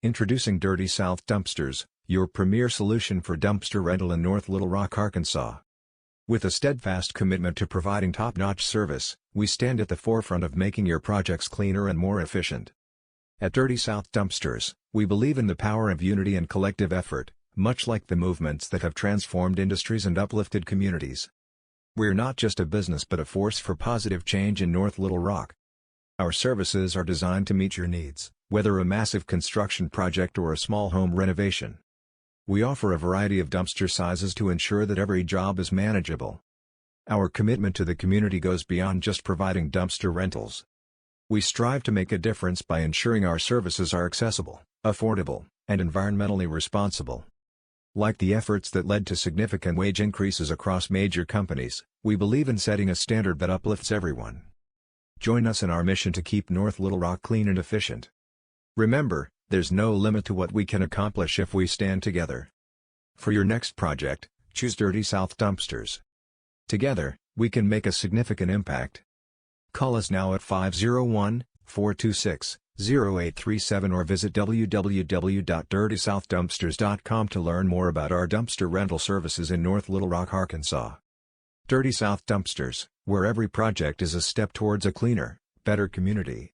Introducing Dirty South Dumpsters, your premier solution for dumpster rental in North Little Rock, Arkansas. With a steadfast commitment to providing top-notch service, we stand at the forefront of making your projects cleaner and more efficient. At Dirty South Dumpsters, we believe in the power of unity and collective effort, much like the movements that have transformed industries and uplifted communities. We're not just a business but a force for positive change in North Little Rock. Our services are designed to meet your needs, whether a massive construction project or a small home renovation. We offer a variety of dumpster sizes to ensure that every job is manageable. Our commitment to the community goes beyond just providing dumpster rentals. We strive to make a difference by ensuring our services are accessible, affordable, and environmentally responsible. Like the efforts that led to significant wage increases across major companies, we believe in setting a standard that uplifts everyone. Join us in our mission to keep North Little Rock clean and efficient. Remember, there's no limit to what we can accomplish if we stand together. For your next project, choose Dirty South Dumpsters. Together, we can make a significant impact. Call us now at 501-426-0837 or visit www.dirtysouthdumpsters.com to learn more about our dumpster rental services in North Little Rock, Arkansas. Dirty South Dumpsters, where every project is a step towards a cleaner, better community.